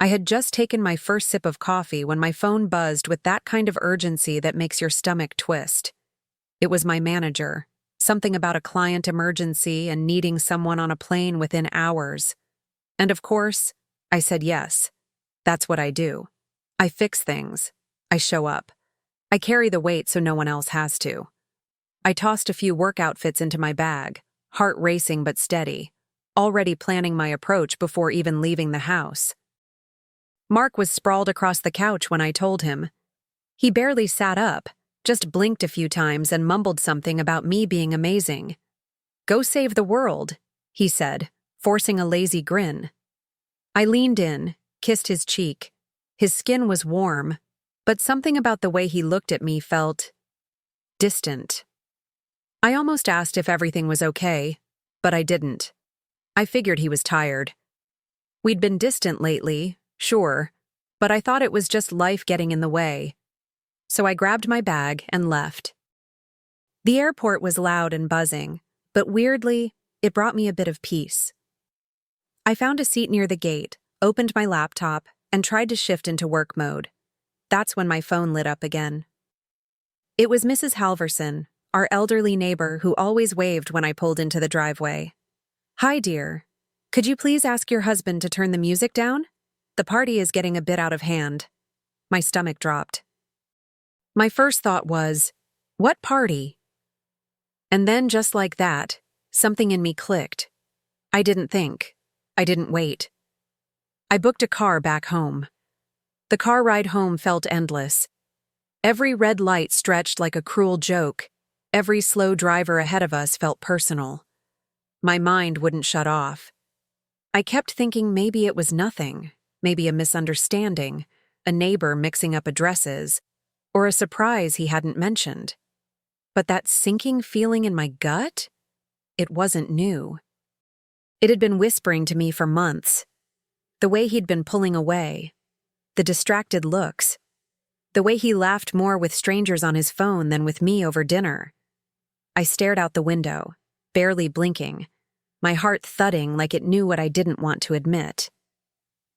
I had just taken my first sip of coffee when my phone buzzed with that kind of urgency that makes your stomach twist. It was my manager, something about a client emergency and needing someone on a plane within hours. And of course, I said yes. That's what I do. I fix things. I show up. I carry the weight so no one else has to. I tossed a few work outfits into my bag, heart racing but steady, already planning my approach before even leaving the house. Mark was sprawled across the couch when I told him. He barely sat up, just blinked a few times and mumbled something about me being amazing. "Go save the world," he said, forcing a lazy grin. I leaned in, kissed his cheek. His skin was warm, but something about the way he looked at me felt distant. I almost asked if everything was okay, but I didn't. I figured he was tired. We'd been distant lately, sure, but I thought it was just life getting in the way. So I grabbed my bag and left. The airport was loud and buzzing, but weirdly, it brought me a bit of peace. I found a seat near the gate, opened my laptop, and tried to shift into work mode. That's when my phone lit up again. It was Mrs. Halverson, our elderly neighbor who always waved when I pulled into the driveway. "Hi, dear. Could you please ask your husband to turn the music down? The party is getting a bit out of hand." My stomach dropped. My first thought was, what party? And then just like that, something in me clicked. I didn't think. I didn't wait. I booked a car back home. The car ride home felt endless. Every red light stretched like a cruel joke. Every slow driver ahead of us felt personal. My mind wouldn't shut off. I kept thinking maybe it was nothing, maybe a misunderstanding, a neighbor mixing up addresses, or a surprise he hadn't mentioned. But that sinking feeling in my gut? It wasn't new. It had been whispering to me for months. The way he'd been pulling away, the distracted looks, the way he laughed more with strangers on his phone than with me over dinner. I stared out the window, barely blinking, my heart thudding like it knew what I didn't want to admit.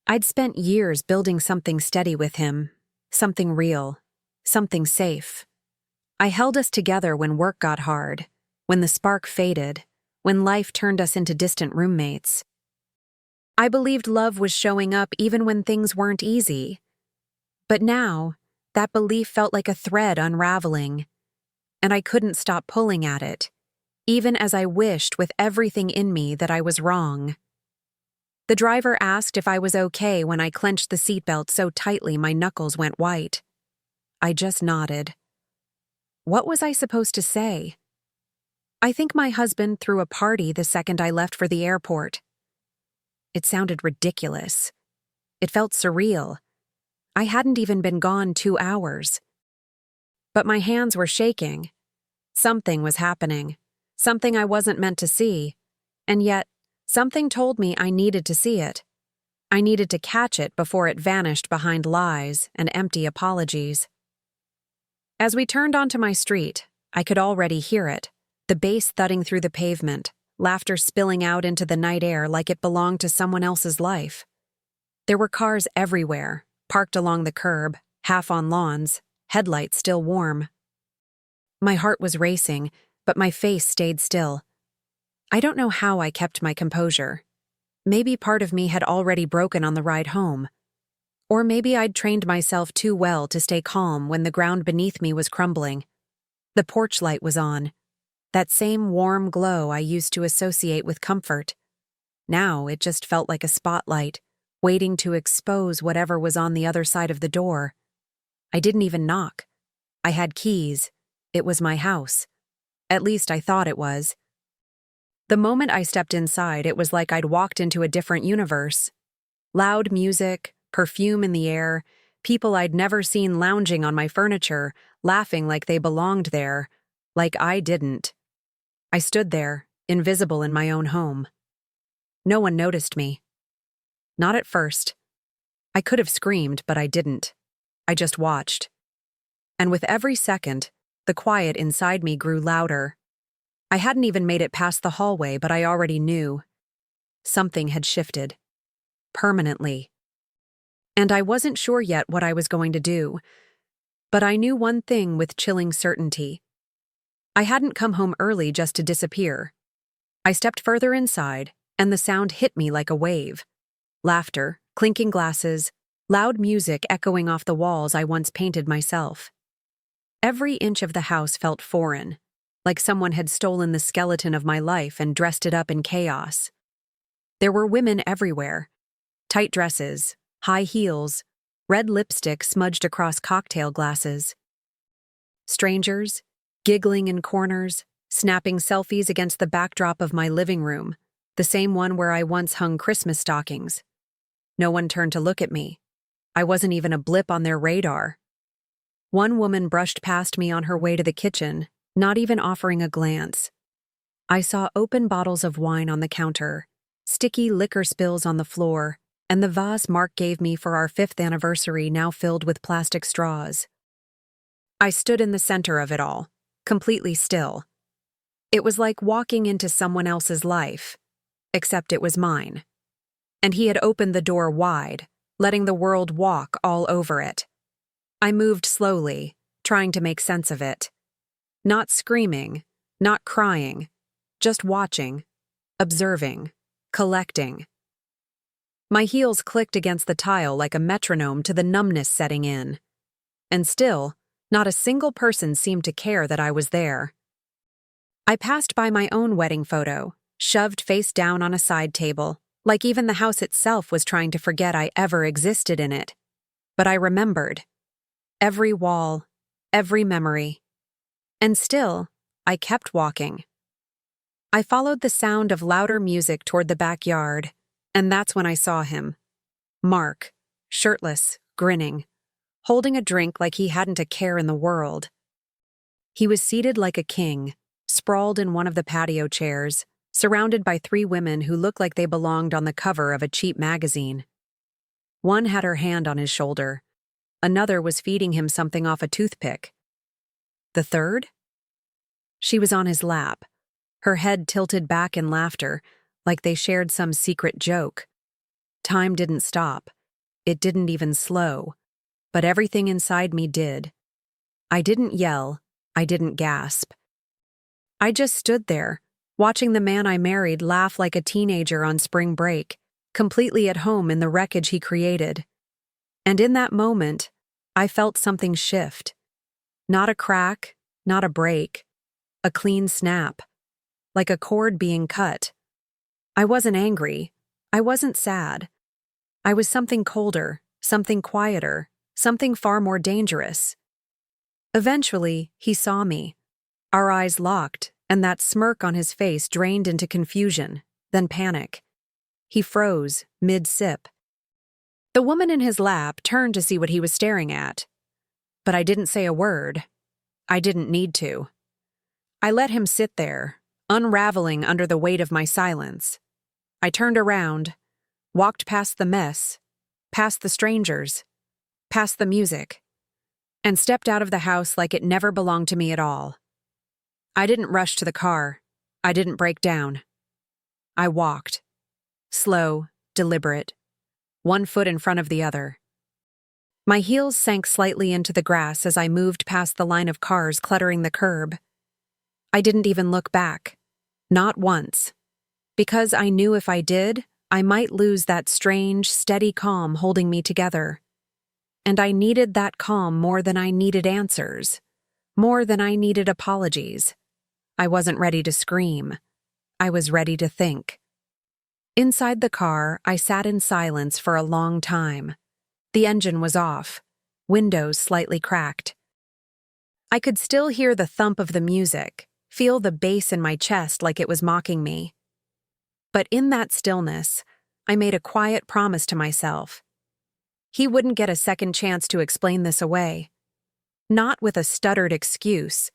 I'd spent years building something steady with him, something real, something safe. I held us together when work got hard, when the spark faded, when life turned us into distant roommates. I believed love was showing up even when things weren't easy. But now, that belief felt like a thread unraveling, and I couldn't stop pulling at it, even as I wished with everything in me that I was wrong. The driver asked if I was okay when I clenched the seatbelt so tightly my knuckles went white. I just nodded. What was I supposed to say? I think my husband threw a party the second I left for the airport. It sounded ridiculous. It felt surreal. I hadn't even been gone 2 hours. But my hands were shaking. Something was happening. Something I wasn't meant to see. And yet, something told me I needed to see it. I needed to catch it before it vanished behind lies and empty apologies. As we turned onto my street, I could already hear it, the bass thudding through the pavement, laughter spilling out into the night air like it belonged to someone else's life. There were cars everywhere, parked along the curb, half on lawns, headlights still warm. My heart was racing, but my face stayed still. I don't know how I kept my composure. Maybe part of me had already broken on the ride home. Or maybe I'd trained myself too well to stay calm when the ground beneath me was crumbling. The porch light was on. That same warm glow I used to associate with comfort. Now it just felt like a spotlight, waiting to expose whatever was on the other side of the door. I didn't even knock. I had keys. It was my house. At least I thought it was. The moment I stepped inside, it was like I'd walked into a different universe. Loud music, perfume in the air, people I'd never seen lounging on my furniture, laughing like they belonged there, like I didn't. I stood there, invisible in my own home. No one noticed me. Not at first. I could have screamed, but I didn't. I just watched. And with every second, the quiet inside me grew louder. I hadn't even made it past the hallway, but I already knew. Something had shifted. Permanently. and I wasn't sure yet what I was going to do. But I knew one thing with chilling certainty. I hadn't come home early just to disappear. I stepped further inside, and the sound hit me like a wave. Laughter, clinking glasses, loud music echoing off the walls I once painted myself. Every inch of the house felt foreign, like someone had stolen the skeleton of my life and dressed it up in chaos. There were women everywhere. Tight dresses, high heels, red lipstick smudged across cocktail glasses. Strangers, giggling in corners, snapping selfies against the backdrop of my living room, the same one where I once hung Christmas stockings. No one turned to look at me. I wasn't even a blip on their radar. One woman brushed past me on her way to the kitchen, not even offering a glance. I saw open bottles of wine on the counter, sticky liquor spills on the floor, and the vase Mark gave me for our 5th anniversary now filled with plastic straws. I stood in the center of it all, completely still. It was like walking into someone else's life, except it was mine. And he had opened the door wide, letting the world walk all over it. I moved slowly, trying to make sense of it. Not screaming, not crying, just watching, observing, collecting. My heels clicked against the tile like a metronome to the numbness setting in. And still, not a single person seemed to care that I was there. I passed by my own wedding photo, shoved face down on a side table, like even the house itself was trying to forget I ever existed in it. But I remembered. Every wall, every memory. And still, I kept walking. I followed the sound of louder music toward the backyard, and that's when I saw him. Mark, shirtless, grinning, holding a drink like he hadn't a care in the world. He was seated like a king, sprawled in one of the patio chairs, surrounded by 3 women who looked like they belonged on the cover of a cheap magazine. One had her hand on his shoulder. Another was feeding him something off a toothpick. The third? She was on his lap, her head tilted back in laughter, like they shared some secret joke. Time didn't stop. It didn't even slow. But everything inside me did. I didn't yell. I didn't gasp. I just stood there, watching the man I married laugh like a teenager on spring break, completely at home in the wreckage he created. And in that moment, I felt something shift. Not a crack, not a break. A clean snap. Like a cord being cut. I wasn't angry. I wasn't sad. I was something colder, something quieter, something far more dangerous. Eventually, he saw me. Our eyes locked, and that smirk on his face drained into confusion, then panic. He froze, mid-sip. The woman in his lap turned to see what he was staring at. But I didn't say a word. I didn't need to. I let him sit there, unraveling under the weight of my silence. I turned around, walked past the mess, past the strangers, past the music, and stepped out of the house like it never belonged to me at all. I didn't rush to the car. I didn't break down. I walked. Slow, deliberate, one foot in front of the other. My heels sank slightly into the grass as I moved past the line of cars cluttering the curb. I didn't even look back. Not once. Because I knew if I did, I might lose that strange, steady calm holding me together. And I needed that calm more than I needed answers. More than I needed apologies. I wasn't ready to scream. I was ready to think. Inside the car, I sat in silence for a long time. The engine was off, windows slightly cracked. I could still hear the thump of the music, feel the bass in my chest like it was mocking me. But in that stillness, I made a quiet promise to myself. He wouldn't get a second chance to explain this away. Not with a stuttered excuse,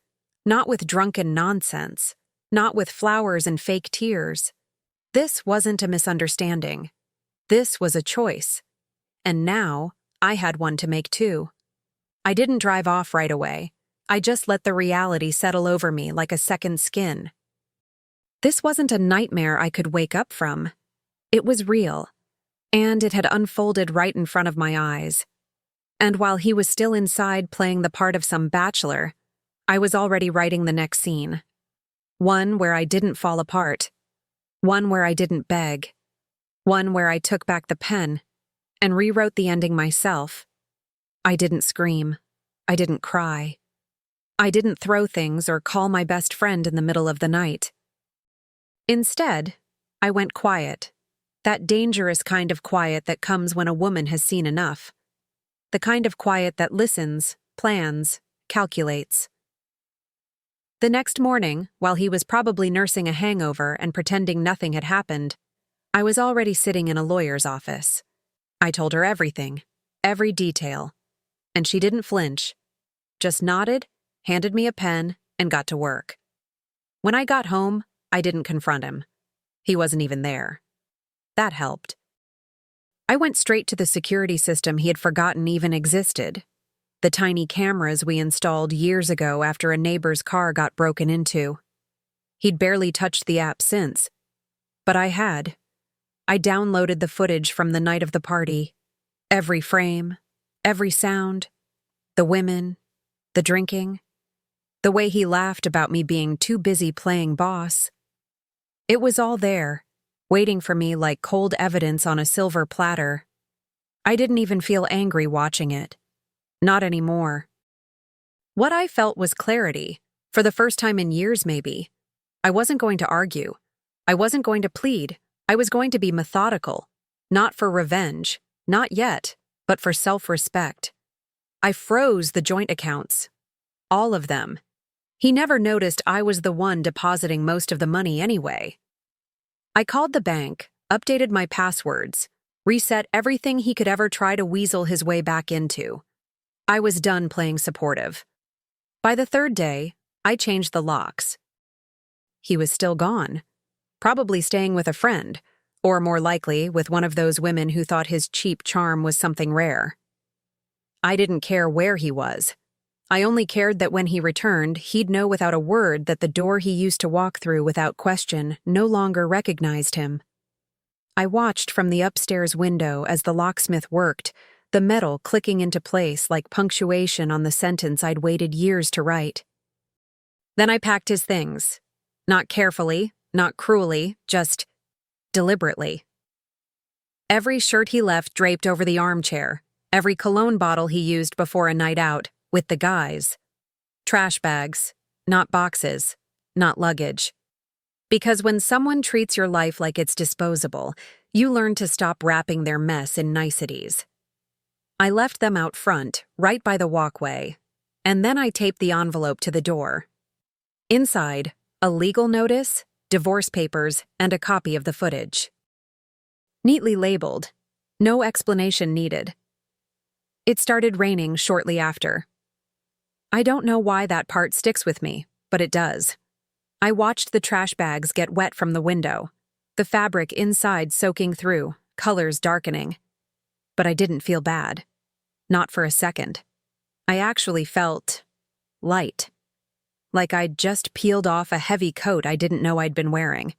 not with drunken nonsense, not with flowers and fake tears. This wasn't a misunderstanding. This was a choice. And now, I had one to make too. I didn't drive off right away. I just let the reality settle over me like a second skin. This wasn't a nightmare I could wake up from. It was real. And it had unfolded right in front of my eyes. And while he was still inside playing the part of some bachelor, I was already writing the next scene. One where I didn't fall apart. One where I didn't beg. One where I took back the pen and rewrote the ending myself. I didn't scream. I didn't cry. I didn't throw things or call my best friend in the middle of the night. Instead, I went quiet. That dangerous kind of quiet that comes when a woman has seen enough. The kind of quiet that listens, plans, calculates. The next morning, while he was probably nursing a hangover and pretending nothing had happened, I was already sitting in a lawyer's office. I told her everything, every detail, and she didn't flinch, just nodded, handed me a pen, and got to work. When I got home, I didn't confront him. He wasn't even there. That helped. I went straight to the security system he had forgotten even existed. The tiny cameras we installed years ago after a neighbor's car got broken into. He'd barely touched the app since. But I had. I downloaded the footage from the night of the party. Every frame, every sound, the women, the drinking, the way he laughed about me being too busy playing boss. It was all there, waiting for me like cold evidence on a silver platter. I didn't even feel angry watching it. Not anymore. What I felt was clarity, for the first time in years maybe. I wasn't going to argue. I wasn't going to plead. I was going to be methodical. Not for revenge, not yet, but for self-respect. I froze the joint accounts. All of them. He never noticed I was the one depositing most of the money anyway. I called the bank, updated my passwords, reset everything he could ever try to weasel his way back into. I was done playing supportive. By the third day, I changed the locks. He was still gone, probably staying with a friend, or more likely with one of those women who thought his cheap charm was something rare. I didn't care where he was. I only cared that when he returned, he'd know without a word that the door he used to walk through without question no longer recognized him. I watched from the upstairs window as the locksmith worked, the metal clicking into place like punctuation on the sentence I'd waited years to write. Then I packed his things. Not carefully, not cruelly, just deliberately. Every shirt he left draped over the armchair, every cologne bottle he used before a night out, with the guys. Trash bags, not boxes, not luggage. Because when someone treats your life like it's disposable, you learn to stop wrapping their mess in niceties. I left them out front, right by the walkway, and then I taped the envelope to the door. Inside, a legal notice, divorce papers, and a copy of the footage. Neatly labeled, no explanation needed. It started raining shortly after. I don't know why that part sticks with me, but it does. I watched the trash bags get wet from the window, the fabric inside soaking through, colors darkening. But I didn't feel bad. Not for a second. I actually felt light. Like I'd just peeled off a heavy coat I didn't know I'd been wearing.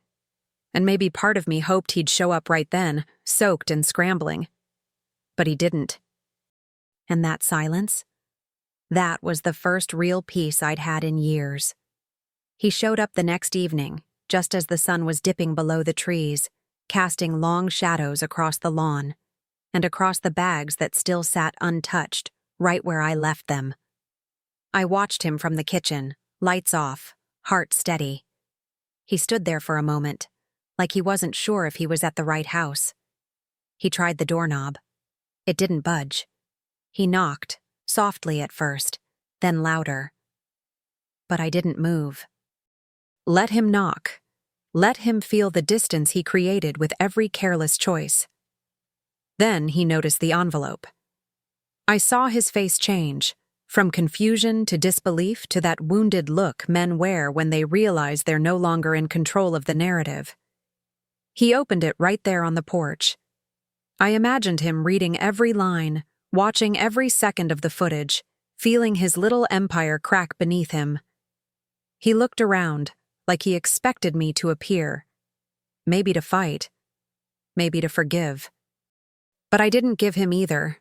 And maybe part of me hoped he'd show up right then, soaked and scrambling. But he didn't. And that silence? That was the first real peace I'd had in years. He showed up the next evening, just as the sun was dipping below the trees, casting long shadows across the lawn, and across the bags that still sat untouched, right where I left them. I watched him from the kitchen, lights off, heart steady. He stood there for a moment, like he wasn't sure if he was at the right house. He tried the doorknob. It didn't budge. He knocked, softly at first, then louder. But I didn't move. Let him knock. Let him feel the distance he created with every careless choice. Then he noticed the envelope. I saw his face change, from confusion to disbelief to that wounded look men wear when they realize they're no longer in control of the narrative. He opened it right there on the porch. I imagined him reading every line, watching every second of the footage, feeling his little empire crack beneath him. He looked around, like he expected me to appear. Maybe to fight. Maybe to forgive. But I didn't give him either.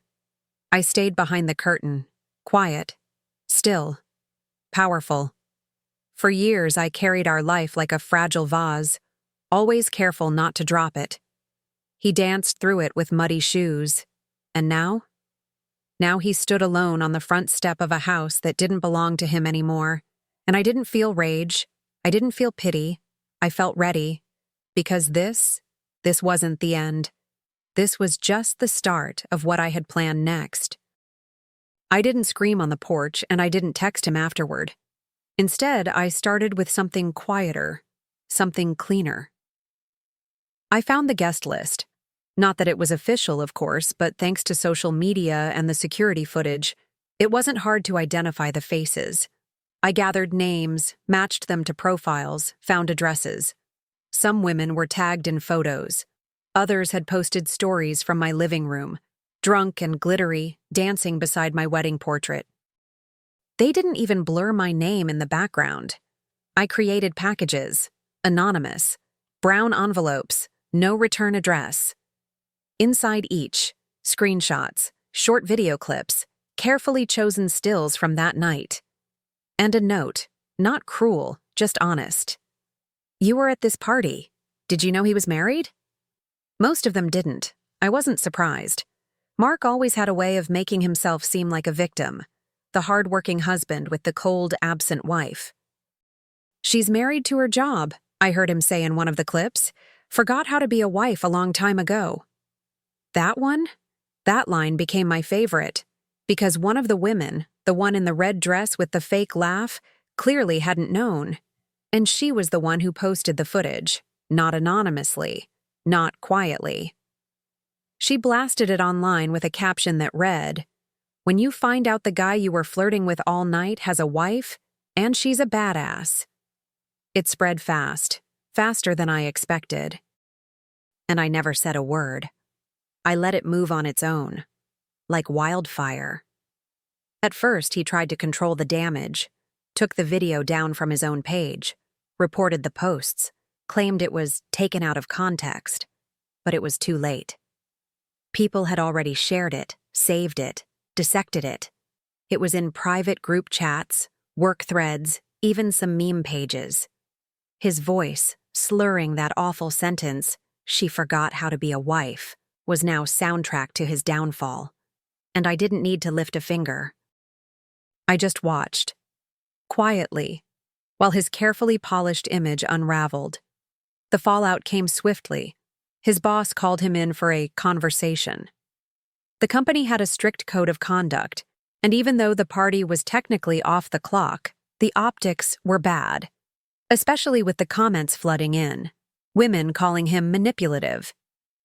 I stayed behind the curtain, quiet, still, powerful. For years, I carried our life like a fragile vase, always careful not to drop it. He danced through it with muddy shoes. And now? Now he stood alone on the front step of a house that didn't belong to him anymore. And I didn't feel rage. I didn't feel pity. I felt ready. Because this wasn't the end. This was just the start of what I had planned next. I didn't scream on the porch, and I didn't text him afterward. Instead, I started with something quieter, something cleaner. I found the guest list. Not that it was official, of course, but thanks to social media and the security footage, it wasn't hard to identify the faces. I gathered names, matched them to profiles, found addresses. Some women were tagged in photos. Others had posted stories from my living room, drunk and glittery, dancing beside my wedding portrait. They didn't even blur my name in the background. I created packages, anonymous, brown envelopes, no return address. Inside each, screenshots, short video clips, carefully chosen stills from that night. And a note, not cruel, just honest. You were at this party. Did you know he was married? Most of them didn't. I wasn't surprised. Mark always had a way of making himself seem like a victim, the hard-working husband with the cold, absent wife. She's married to her job, I heard him say in one of the clips. Forgot how to be a wife a long time ago. That one? That line became my favorite, because one of the women, the one in the red dress with the fake laugh, clearly hadn't known. And she was the one who posted the footage, not anonymously, not quietly. She blasted it online with a caption that read, "When you find out the guy you were flirting with all night has a wife, and she's a badass." It spread fast, faster than I expected. And I never said a word. I let it move on its own, like wildfire. At first, he tried to control the damage, took the video down from his own page, reported the posts, claimed it was taken out of context, but it was too late. People had already shared it, saved it, dissected it. It was in private group chats, work threads, even some meme pages. His voice, slurring that awful sentence, "She forgot how to be a wife," was now soundtrack to his downfall. And I didn't need to lift a finger. I just watched, quietly, while his carefully polished image unraveled. The fallout came swiftly. His boss called him in for a conversation. The company had a strict code of conduct, and even though the party was technically off the clock, the optics were bad, especially with the comments flooding in. Women calling him manipulative,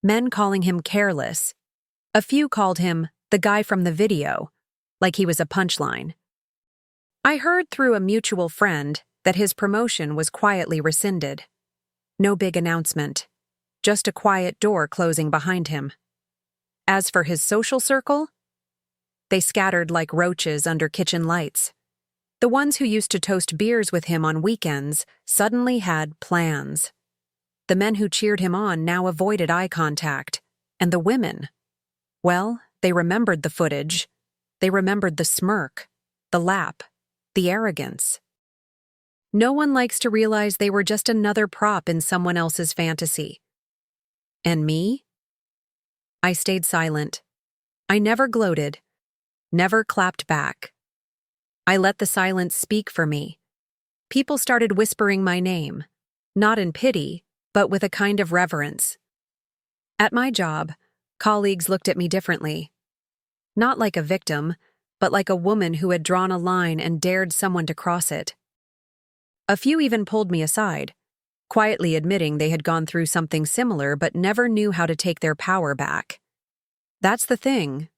men calling him careless. A few called him the guy from the video, like he was a punchline. I heard through a mutual friend that his promotion was quietly rescinded. No big announcement, just a quiet door closing behind him. As for his social circle, they scattered like roaches under kitchen lights. The ones who used to toast beers with him on weekends suddenly had plans. The men who cheered him on now avoided eye contact. And the women, well, they remembered the footage. They remembered the smirk, the lap, the arrogance. No one likes to realize they were just another prop in someone else's fantasy. And me? I stayed silent. I never gloated, never clapped back. I let the silence speak for me. People started whispering my name, not in pity, but with a kind of reverence. At my job, colleagues looked at me differently. Not like a victim, but like a woman who had drawn a line and dared someone to cross it. A few even pulled me aside, quietly admitting they had gone through something similar but never knew how to take their power back. That's the thing.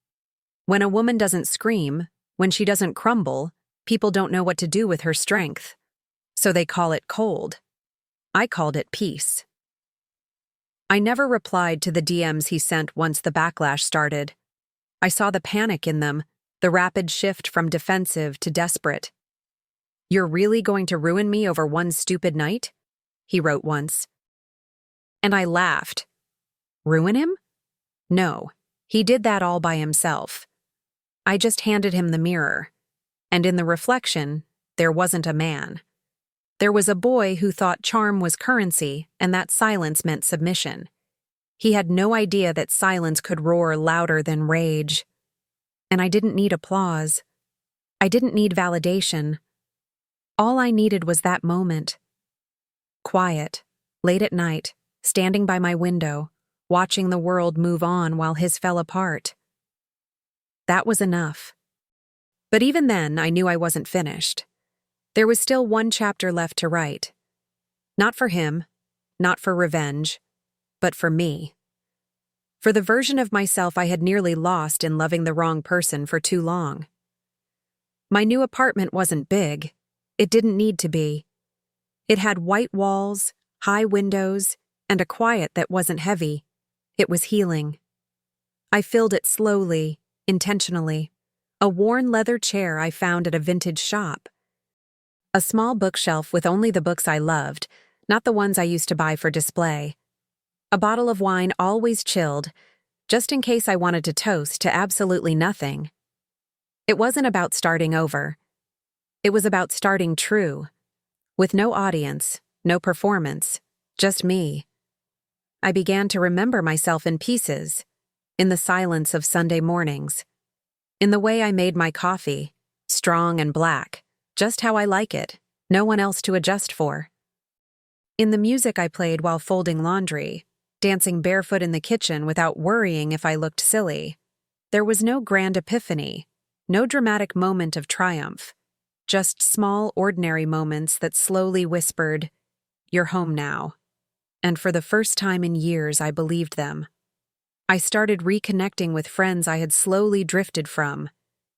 When a woman doesn't scream, when she doesn't crumble, people don't know what to do with her strength. So they call it cold. I called it peace. I never replied to the DMs he sent once the backlash started. I saw the panic in them, the rapid shift from defensive to desperate. "You're really going to ruin me over one stupid night?" he wrote once. And I laughed. Ruin him? No. He did that all by himself. I just handed him the mirror. And in the reflection, there wasn't a man. There was a boy who thought charm was currency and that silence meant submission. He had no idea that silence could roar louder than rage. And I didn't need applause. I didn't need validation. All I needed was that moment. Quiet, late at night, standing by my window, watching the world move on while his fell apart. That was enough. But even then, I knew I wasn't finished. There was still one chapter left to write. Not for him, not for revenge, but for me. For the version of myself I had nearly lost in loving the wrong person for too long. My new apartment wasn't big. It didn't need to be. It had white walls, high windows, and a quiet that wasn't heavy. It was healing. I filled it slowly, intentionally. A worn leather chair I found at a vintage shop. A small bookshelf with only the books I loved, not the ones I used to buy for display. A bottle of wine always chilled, just in case I wanted to toast to absolutely nothing. It wasn't about starting over. It was about starting true, with no audience, no performance, just me. I began to remember myself in pieces, in the silence of Sunday mornings, in the way I made my coffee, strong and black, just how I like it, no one else to adjust for. In the music I played while folding laundry, dancing barefoot in the kitchen without worrying if I looked silly. There was no grand epiphany, no dramatic moment of triumph, just small, ordinary moments that slowly whispered, "You're home now." And for the first time in years, I believed them. I started reconnecting with friends I had slowly drifted from,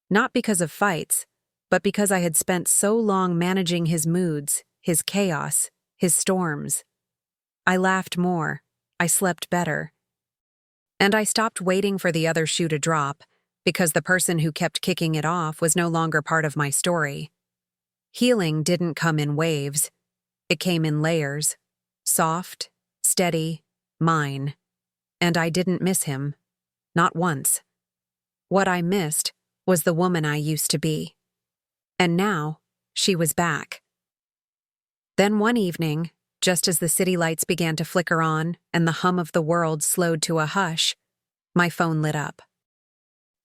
not because of fights, but because I had spent so long managing his moods, his chaos, his storms. I laughed more, I slept better. And I stopped waiting for the other shoe to drop, because the person who kept kicking it off was no longer part of my story. Healing didn't come in waves. It came in layers. Soft, steady, mine. And I didn't miss him. Not once. What I missed was the woman I used to be. And now, she was back. Then one evening, just as the city lights began to flicker on and the hum of the world slowed to a hush, my phone lit up.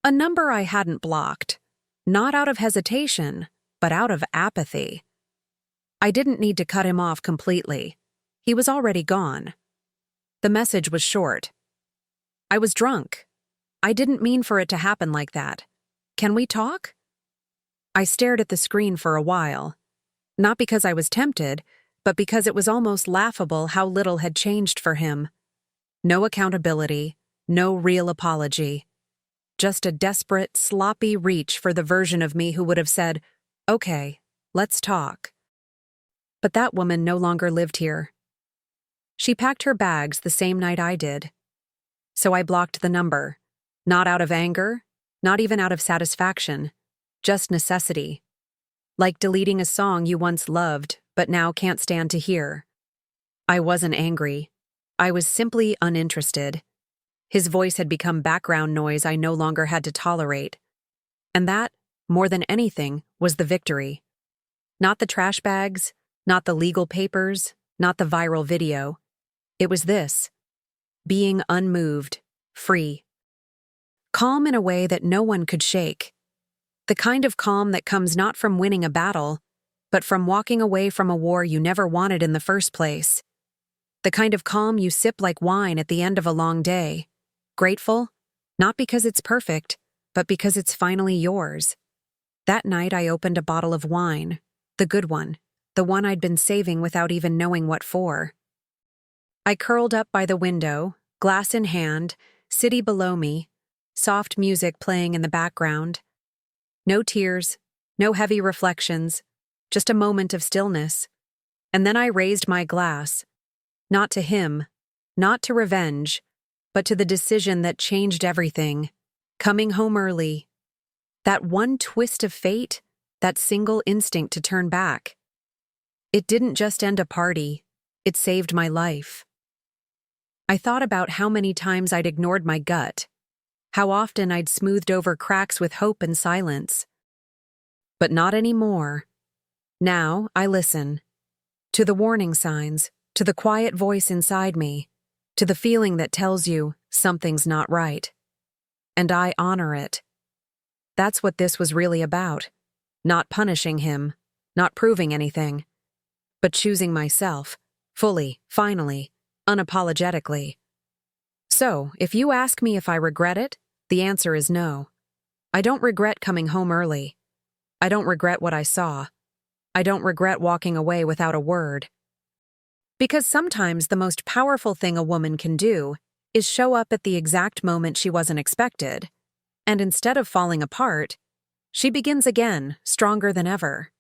A number I hadn't blocked, not out of hesitation, but out of apathy. I didn't need to cut him off completely. He was already gone. The message was short. I was drunk. I didn't mean for it to happen like that. Can we talk? I stared at the screen for a while, not because I was tempted, but because it was almost laughable how little had changed for him. No accountability, no real apology. Just a desperate, sloppy reach for the version of me who would have said, "Okay, let's talk." But that woman no longer lived here. She packed her bags the same night I did. So I blocked the number, not out of anger, not even out of satisfaction, just necessity. Like deleting a song you once loved, but now can't stand to hear. I wasn't angry. I was simply uninterested. His voice had become background noise I no longer had to tolerate. And that, more than anything, was the victory. Not the trash bags, not the legal papers, not the viral video. It was this: being unmoved, free. Calm in a way that no one could shake. The kind of calm that comes not from winning a battle, but from walking away from a war you never wanted in the first place. The kind of calm you sip like wine at the end of a long day. Grateful, not because it's perfect, but because it's finally yours. That night I opened a bottle of wine, the good one, the one I'd been saving without even knowing what for. I curled up by the window, glass in hand, city below me, soft music playing in the background. No tears, no heavy reflections, just a moment of stillness. And then I raised my glass, not to him, not to revenge, but to the decision that changed everything, coming home early. That one twist of fate, that single instinct to turn back. It didn't just end a party, it saved my life. I thought about how many times I'd ignored my gut, How often I'd smoothed over cracks with hope and silence. But not anymore. Now I listen. To the warning signs, to the quiet voice inside me, to the feeling that tells you something's not right. And I honor it. That's what this was really about. Not punishing him, not proving anything, but choosing myself, fully, finally, unapologetically. So, if you ask me if I regret it, the answer is no. I don't regret coming home early. I don't regret what I saw. I don't regret walking away without a word. Because sometimes the most powerful thing a woman can do is show up at the exact moment she wasn't expected, and instead of falling apart, she begins again, stronger than ever.